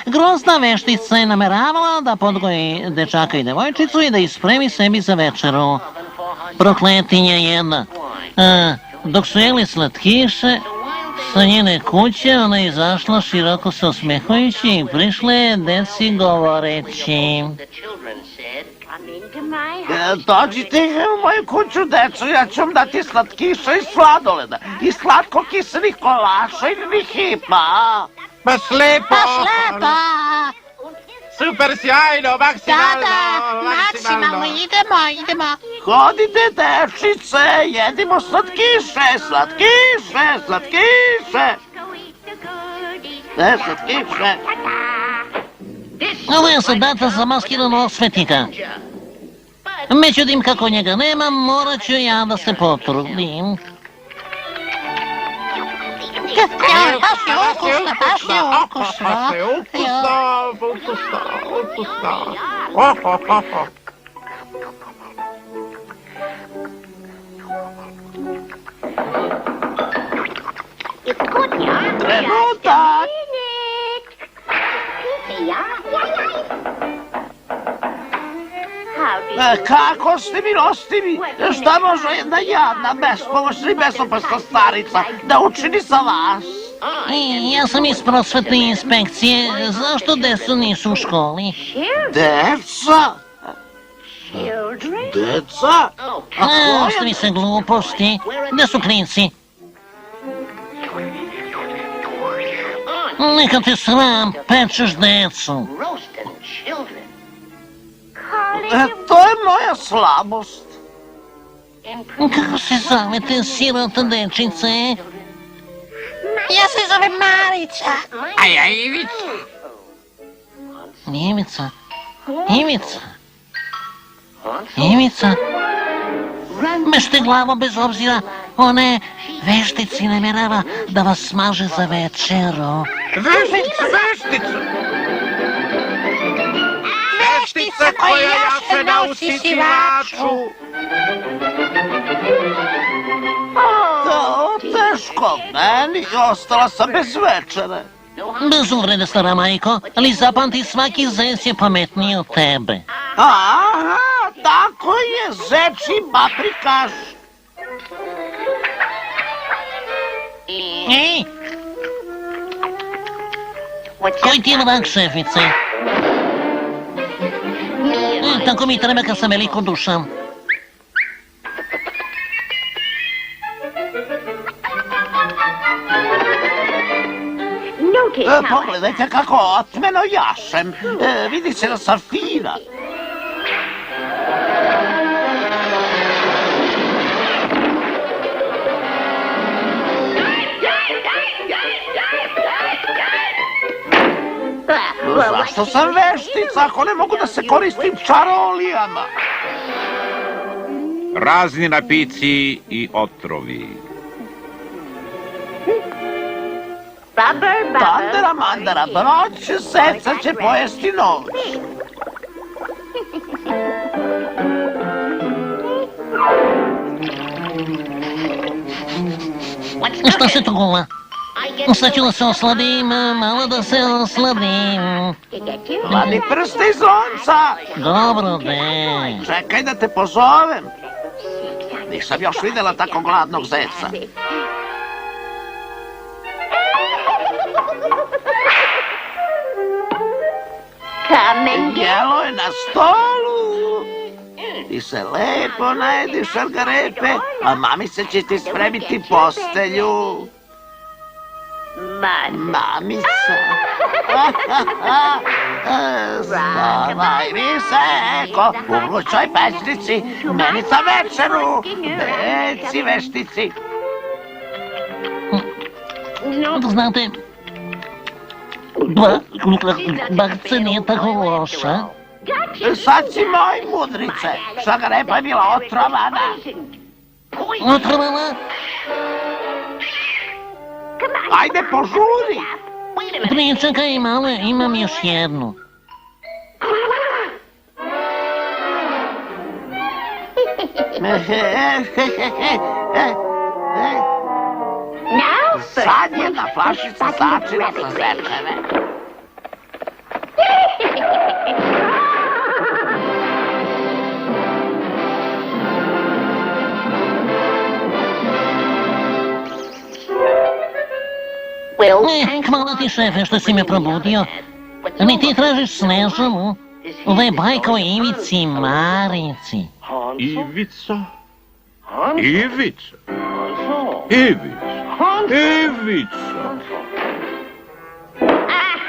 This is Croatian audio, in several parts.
Grozna veštica je nameravala da podgoji dečaka i devojčicu i da ih spremi sebi za večeru. Prokletinja jedna. Dok su jeli slatkiše, sa njene kuće ona je izašla široko se osmehujući i prišla je deci govoreći. Dođite u moju kuću, deco, ja ću vam dati slatkiša i sladoleda i slatko kiselih kolača i hipa. Baš lepo! Super, sjajno, maksimalno! Maksimalno, idemo. Hodite, dečice, jedimo slatkiše. Slatkiše. Ovo je zadata za maskiranog svetnika. Međutim, kako njega nema, morat ću ja da se potrudim. Baš je ukusno. Trenutak. Kako ste milostivi? Šta može jedna jadna, bespomoćna i bezopasna starica da učini sa vas? Ja sam iz prosvetne inspekcije. Zašto deca nisu u školi? Deca? Deca? Ostavi se gluposti. Gde su klinci? Neka te sram, pečeš decu. To je moja slabost. Kako se zovete, sirota dečice? Ja se zovem Marica. A ja Ivica. Ivica. Mešte glavo bez obzira, one veštici namerava da vas smaže za večeru. Veštica koja jaše na usisivaču. Teško meni, ostala sam bez večere. Bez uvrede, stara majko, ali zapamti, svaki zec je pametniji od tebe. Aha, tako je, zeči paprikaš. Ej! Koji ti je vrak, šefice? Tako mi treba kad sam veliko dušan. Pogledajte kako otmeno jašem. Vidi se da sam fina. Zašto sam veštica ako ne mogu da se koristim čarolijama? Razni napici i otrovi. Bandera, mandara, noć, zeca će pojesti noć. Šta se to gula? Sad ću da se osladim, malo da se osladim. Vadi prste iz lonca. Dobro, de. Čekaj da te pozovem. Nisam još vidjela tako gladnog zeca. Jelo je na stolu. Ti se lepo najedi šargarepe, a mamica će ti spremiti postelju. Mamica. Spavaj mi seko u vrućoj pećnici, meni za večeru, deci veštici. Znate, bakce nije tako loša. Sad si moj, mudrice. Šargarepa je bila otrovana. Otrovana? Ajde, požuri. Pričekaj malo, imam još jednu. Sad jedna flašica začina sa zečeve. Hvala ti, šefe, što si me probudio. Ni ti tražiš Snežanu? Ovo je bajka o Ivici i Marici. Ivica? Ivica? Ivica?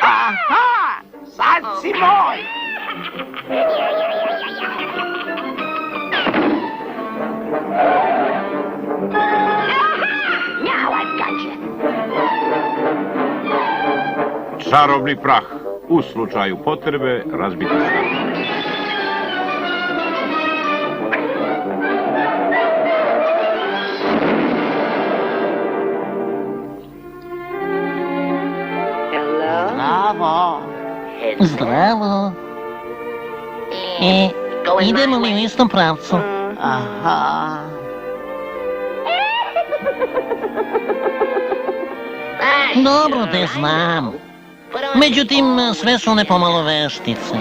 Aha, sad si moj. Čarobni prah. U slučaju potrebe razbiti staklo. Bravo. Zdravo. Idemo li u istom pravcu? Aha. Dobro te znam. Međutim, sve su one pomalo veštice.